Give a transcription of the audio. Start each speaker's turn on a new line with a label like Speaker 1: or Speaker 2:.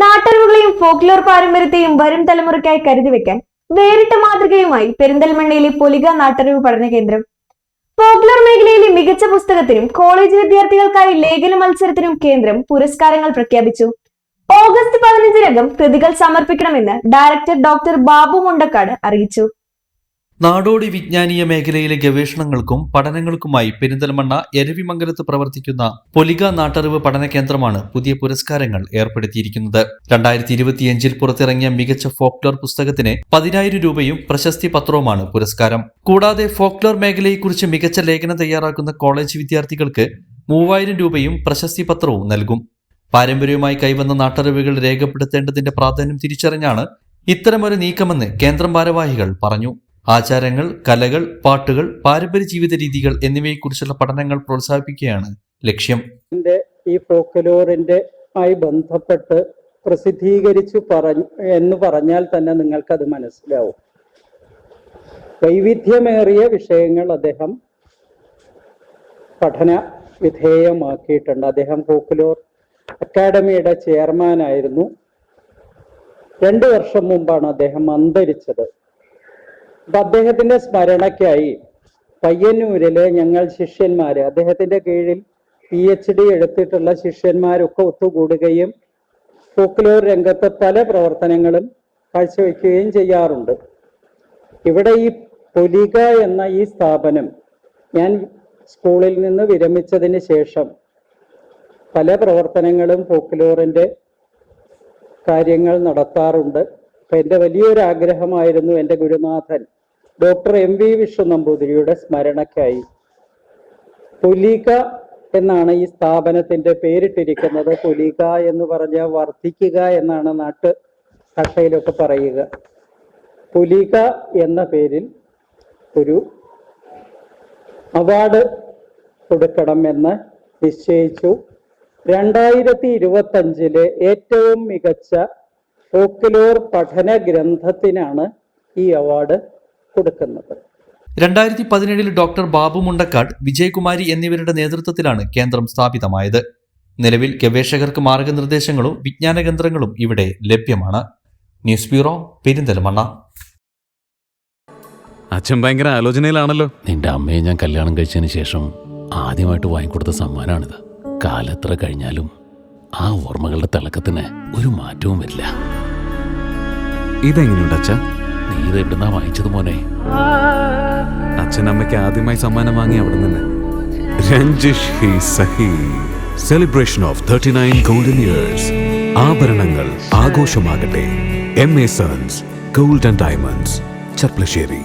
Speaker 1: നാട്ടറിവുകളെയും folklore പാരമ്പര്യത്തെയും വരും തലമുറയ്ക്കായി കരുതി വെക്കാൻ വേറിട്ട മാതൃകയുമായി പെരിന്തൽമണ്ണയിലെ പൊലിക നാട്ടറിവ് പഠന കേന്ദ്രം. ഫോക്ലോർ മേഖലയിലെ മികച്ച പുസ്തകത്തിനും കോളേജ് വിദ്യാർത്ഥികൾക്കായി ലേഖന മത്സരത്തിനും കേന്ദ്രം പുരസ്കാരങ്ങൾ പ്രഖ്യാപിച്ചു. ഓഗസ്റ്റ് 15-നകം കൃതികൾ സമർപ്പിക്കണമെന്ന് ഡയറക്ടർ ഡോക്ടർ ബാബു മുണ്ടക്കാട് അറിയിച്ചു.
Speaker 2: നാടോടി വിജ്ഞാനീയ മേഖലയിലെ ഗവേഷണങ്ങൾക്കും പഠനങ്ങൾക്കുമായി പെരിന്തൽമണ്ണ എരവിമംഗലത്ത് പ്രവർത്തിക്കുന്ന പൊലിക നാട്ടറിവ് പഠന കേന്ദ്രമാണ് പുതിയ പുരസ്കാരങ്ങൾ ഏർപ്പെടുത്തിയിരിക്കുന്നത്. 2025 പുറത്തിറങ്ങിയ മികച്ച ഫോക്ലോർ പുസ്തകത്തിന് 10,000 രൂപയും പ്രശസ്തി പത്രവുമാണ് പുരസ്കാരം. കൂടാതെ ഫോക്ലോർ മേഖലയെക്കുറിച്ച് മികച്ച ലേഖനം തയ്യാറാക്കുന്ന കോളേജ് വിദ്യാർത്ഥികൾക്ക് 3,000 രൂപയും പ്രശസ്തി പത്രവും നൽകും. പാരമ്പര്യവുമായി കൈവന്ന നാട്ടറിവുകൾ രേഖപ്പെടുത്തേണ്ടതിന്റെ പ്രാധാന്യം തിരിച്ചറിഞ്ഞാണ് ഇത്തരമൊരു നീക്കമെന്ന് കേന്ദ്രം ഭാരവാഹികൾ പറഞ്ഞു. ആചാരങ്ങൾ, കലകൾ, പാട്ടുകൾ, പാരമ്പര്യ ജീവിത രീതികൾ എന്നിവയെക്കുറിച്ചുള്ള പഠനങ്ങൾ പ്രോത്സാഹിപ്പിക്കുകയാണ് ലക്ഷ്യം.
Speaker 3: ഈ ഫോക്ലോറിന്റെ ആയി ബന്ധപ്പെട്ട് പ്രസിദ്ധീകരിച്ചു എന്ന് പറഞ്ഞാൽ തന്നെ നിങ്ങൾക്കത് മനസ്സിലാവും. വൈവിധ്യമേറിയ വിഷയങ്ങൾ അദ്ദേഹം പഠന വിധേയമാക്കിയിട്ടുണ്ട്. അദ്ദേഹം ഫോക്ലോർ അക്കാഡമിയുടെ ചെയർമാനായിരുന്നു. 2 വർഷം മുമ്പാണ് അദ്ദേഹം അന്തരിച്ചത്. അപ്പൊ അദ്ദേഹത്തിന്റെ സ്മരണയ്ക്കായി പയ്യന്നൂരിലെ ഞങ്ങൾ ശിഷ്യന്മാര്, അദ്ദേഹത്തിന്റെ കീഴിൽ PhD എടുത്തിട്ടുള്ള ശിഷ്യന്മാരൊക്കെ ഒത്തുകൂടുകയും ഫോക്ലോർ രംഗത്ത് പല പ്രവർത്തനങ്ങളും കാഴ്ചവെക്കുകയും ചെയ്യാറുണ്ട്. ഇവിടെ ഈ പൊലിക എന്ന ഈ സ്ഥാപനം ഞാൻ സ്കൂളിൽ നിന്ന് വിരമിച്ചതിന് ശേഷം പല പ്രവർത്തനങ്ങളും ഫോക്ലോറിന്റെ കാര്യങ്ങൾ നടത്താറുണ്ട്. അപ്പൊ എൻ്റെ വലിയൊരു ആഗ്രഹമായിരുന്നു എൻ്റെ ഗുരുനാഥൻ ഡോക്ടർ MV വിഷ്ണു നമ്പൂതിരിയുടെ സ്മരണയ്ക്കായി പൊലിക എന്നാണ് ഈ സ്ഥാപനത്തിന്റെ പേരിട്ടിരിക്കുന്നത്. പൊലിക എന്ന് പറഞ്ഞാൽ വർദ്ധിക്കുക എന്നാണ് നാട്ടു ഭാഷയിലൊക്കെ പറയുക. പൊലിക എന്ന പേരിൽ ഒരു അവാർഡ് കൊടുക്കണമെന്ന് നിശ്ചയിച്ചു. 2025 ഏറ്റവും മികച്ച ഫോക്ലോർ പഠന ഗ്രന്ഥത്തിനാണ് ഈ അവാർഡ് കൊടുക്കുന്നത്.
Speaker 2: 2017 ഡോക്ടർ ബാബു മുണ്ടക്കാട്, വിജയകുമാരി എന്നിവരുടെ നേതൃത്വത്തിലാണ് കേന്ദ്രം സ്ഥാപിതമായത്. നിലവിൽ ഗവേഷകർക്ക് മാർഗനിർദ്ദേശങ്ങളും വിജ്ഞാന കേന്ദ്രങ്ങളും ഇവിടെ ലഭ്യമാണ്. News bureau, Perinthalmanna.
Speaker 4: അച്ഛൻ ഭയങ്കര ആലോചനയിലാണല്ലോ.
Speaker 5: നിന്റെ അമ്മയെ ഞാൻ കല്യാണം കഴിച്ചതിന് ശേഷം ആദ്യമായിട്ട് വാങ്ങിക്കൊടുത്ത സമ്മാനമാണിത്. കാലെത്ര കഴിഞ്ഞാലും ആ ഓർമ്മകളുടെ തിളക്കത്തിന് ഒരു മാറ്റവും വരില്ല.
Speaker 4: ഇതെങ്ങനെയുണ്ട് അച്ഛാ?
Speaker 5: നീ ഇത് എവിടുന്നാ വാങ്ങിച്ചത് മോനെ?
Speaker 4: അച്ഛൻ അമ്മയ്ക്ക് ആദ്യമായി സമ്മാനം വാങ്ങി അവിടെ നിന്ന്. രഞ്ജിഷ് ഹി സഹി. Celebration of 39 golden years. ആഭരണങ്ങൾ ആഘോഷമാകട്ടെ. MA sons gold and diamonds, ചർപ്പളശ്ശേരി.